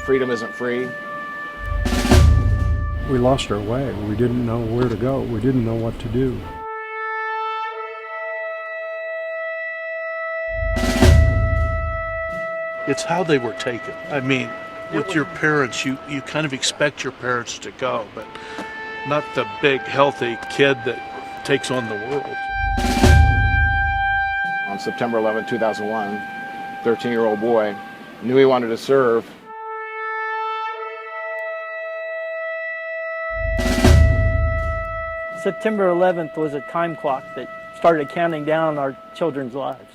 freedom isn't free. We lost our way. We didn't know where to go. We didn't know what to do. It's how they were taken. I mean, with your parents, you kind of expect your parents to go, but not the big, healthy kid that takes on the world. On September 11, 2001, 13-year-old boy knew he wanted to serve. September 11th was a time clock that started counting down our children's lives.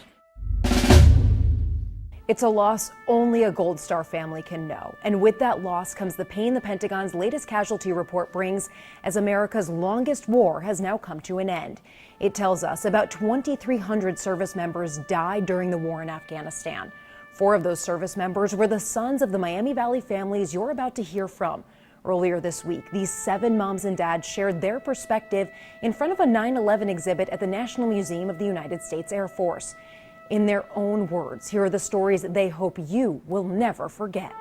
It's a loss only a Gold Star family can know. And with that loss comes the pain the Pentagon's latest casualty report brings as America's longest war has now come to an end. It tells us about 2,300 service members died during the war in Afghanistan. 4 of those service members were the sons of the Miami Valley families you're about to hear from. Earlier this week, these 7 moms and dads shared their perspective in front of a 9/11 exhibit at the National Museum of the United States Air Force. In their own words, here are the stories they hope you will never forget.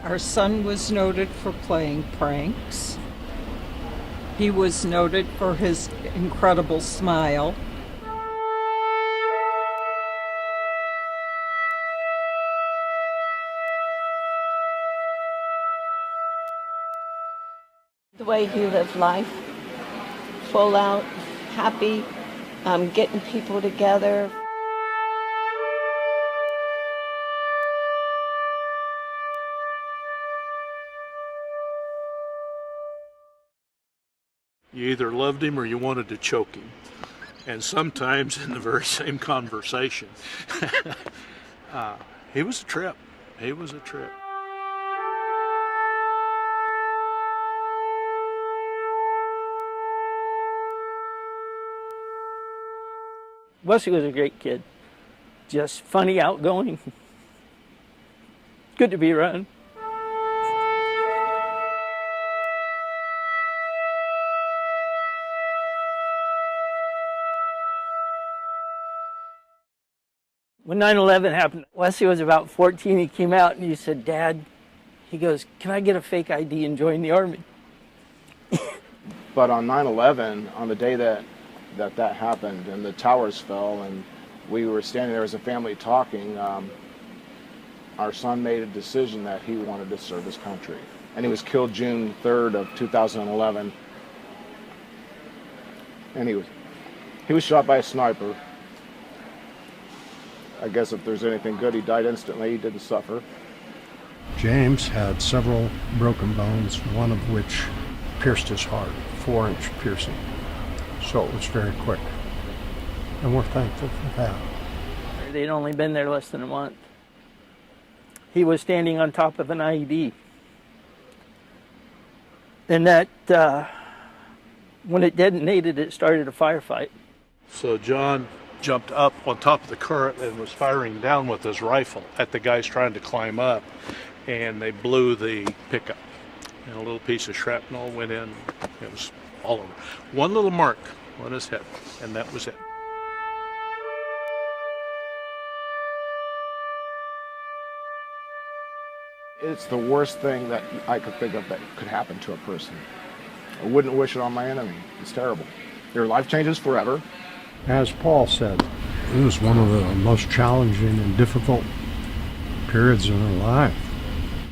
Our son was noted for playing pranks. He was noted for his incredible smile. The way he lived life, full out, happy, getting people together. You either loved him or you wanted to choke him. And sometimes in the very same conversation. He was a trip. He was a trip. Wesley was a great kid, just funny, outgoing, good to be around. When 9/11 happened, Wesley was about 14. He came out and he said, "Dad," he goes, "can I get a fake ID and join the Army?" But on 9/11, on the day that happened and the towers fell and we were standing there as a family talking, our son made a decision that he wanted to serve his country. And he was killed June 3rd of 2011. And he was shot by a sniper. I guess if there's anything good, he died instantly. He didn't suffer. James had several broken bones, one of which pierced his heart, 4-inch piercing. So it was very quick. And we're thankful for that. They'd only been there less than a month. He was standing on top of an IED. And that, when it detonated, it started a firefight. So John jumped up on top of the current and was firing down with his rifle at the guys trying to climb up, and they blew the pickup. And a little piece of shrapnel went in. It was all over. One little mark on his head, and that was it. It's the worst thing that I could think of that could happen to a person. I wouldn't wish it on my enemy. It's terrible. Their life changes forever. As Paul said, it was one of the most challenging and difficult periods in our life.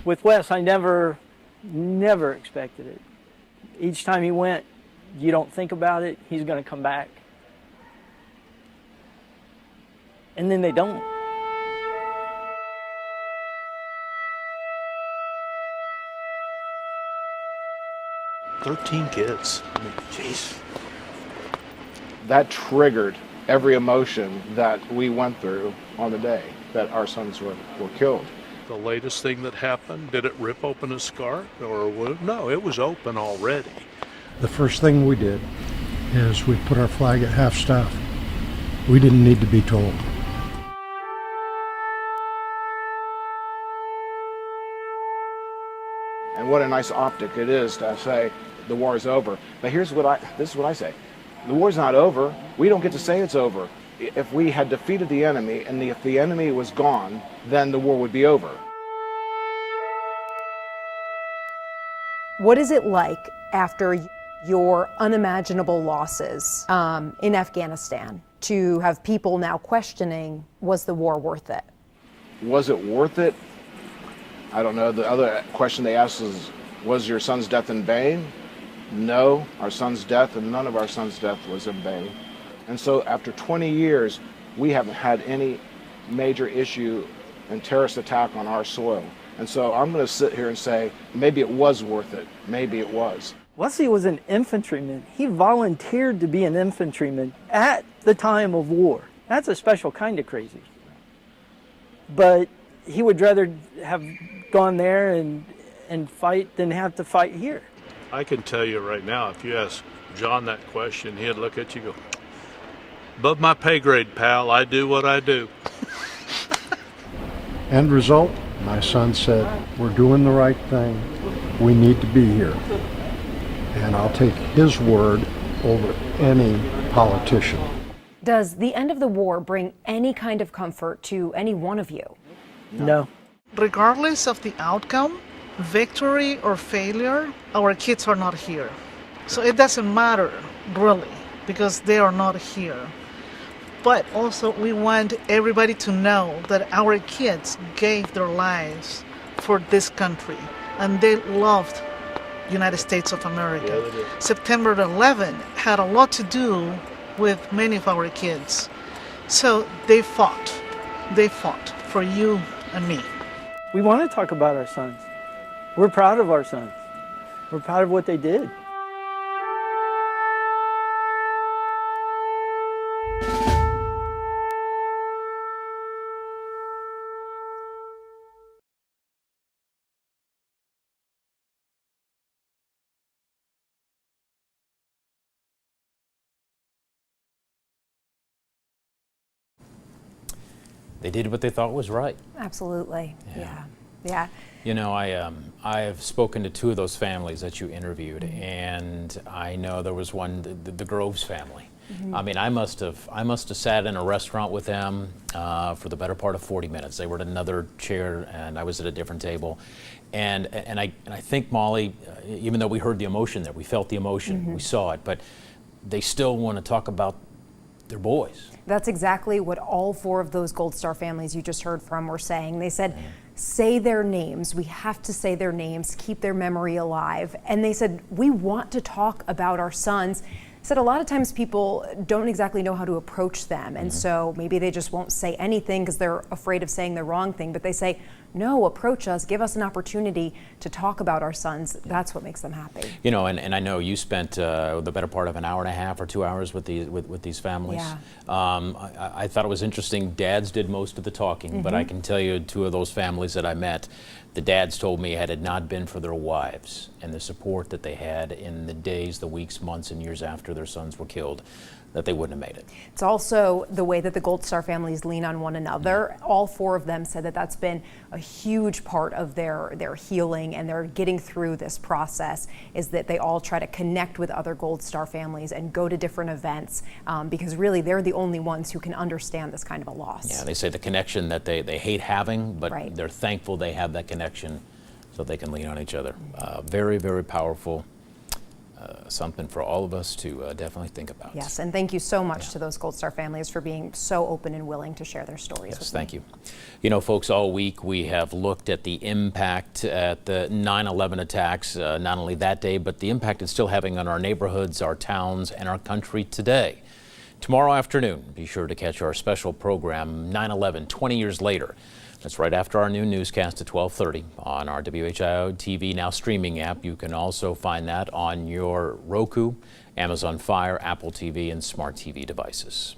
With Wes, I never expected it. Each time he went, you don't think about it, he's going to come back. And then they don't. "13 kids. I mean, jeez. That triggered every emotion that we went through on the day that our sons were killed. The latest thing that happened, did it rip open a scar or a wound? No, it was open already. The first thing we did is we put our flag at half staff. We didn't need to be told. And what a nice optic it is to say the war is over. But this is what I say. The war's not over. We don't get to say it's over. If we had defeated the enemy and if the enemy was gone, then the war would be over. What is it like after your unimaginable losses in Afghanistan to have people now questioning, was the war worth it? Was it worth it? I don't know. The other question they asked is, was your son's death in vain? No, our son's death and none of our son's death was in vain. And so after 20 years, we haven't had any major issue and terrorist attack on our soil. And so I'm going to sit here and say, maybe it was worth it. Maybe it was. Wesley was an infantryman. He volunteered to be an infantryman at the time of war. That's a special kind of crazy. But he would rather have gone there and fight than have to fight here. I can tell you right now, if you ask John that question, he'd look at you and go, above my pay grade, pal, I do what I do. End result, my son said, we're doing the right thing. We need to be here. And I'll take his word over any politician. Does the end of the war bring any kind of comfort to any one of you? No. Regardless of the outcome, victory or failure, our kids are not here. So it doesn't matter, really, because they are not here. But also we want everybody to know that our kids gave their lives for this country, and they loved United States of America. Yeah, they did. September 11 had a lot to do with many of our kids. So they fought for you and me. We want to talk about our sons. We're proud of our sons. We're proud of what they did. They did what they thought was right. Absolutely. Yeah. You know, I have spoken to two of those families that you interviewed, and I know there was one, the Groves family. I mean, I must have sat in a restaurant with them for the better part of 40 minutes. They were at another chair, and I was at a different table. And I think, Molly, even though we heard the emotion there, we felt the emotion, we saw it, but they still want to talk about their boys. That's exactly what all four of those Gold Star families you just heard from were saying. They said, say their names. We have to say their names, keep their memory alive. And they said, we want to talk about our sons. Said a lot of times people don't exactly know how to approach them, and so maybe they just won't say anything because they're afraid of saying the wrong thing, but they say, no, approach us, give us an opportunity to talk about our sons. That's what makes them happy. You know, and I know you spent the better part of an hour and a half or 2 hours with these families. Yeah. I thought it was interesting. Dads did most of the talking, but I can tell you, two of those families that I met, the dads told me had it not been for their wives and the support that they had in the days, the weeks, months, and years after their sons were killed, that they wouldn't have made it. It's also the way that the Gold Star families lean on one another. All four of them said that that's been a huge part of their healing and their getting through this process, is that they all try to connect with other Gold Star families and go to different events because really they're the only ones who can understand this kind of a loss. Yeah, they say the connection that they hate having, but Right. they're thankful they have that connection so they can lean on each other. Very, very powerful. Something for all of us to definitely think about. Yes, and thank you so much to those Gold Star families for being so open and willing to share their stories. Yes, thank you. You know, folks, all week we have looked at the impact at the 9/11 attacks, not only that day, but the impact it's still having on our neighborhoods, our towns, and our country today. Tomorrow afternoon, be sure to catch our special program, 9/11, 20 years later. That's right after our new newscast at 12:30 on our WHIO TV Now streaming app. You can also find that on your Roku, Amazon Fire, Apple TV, and Smart TV devices.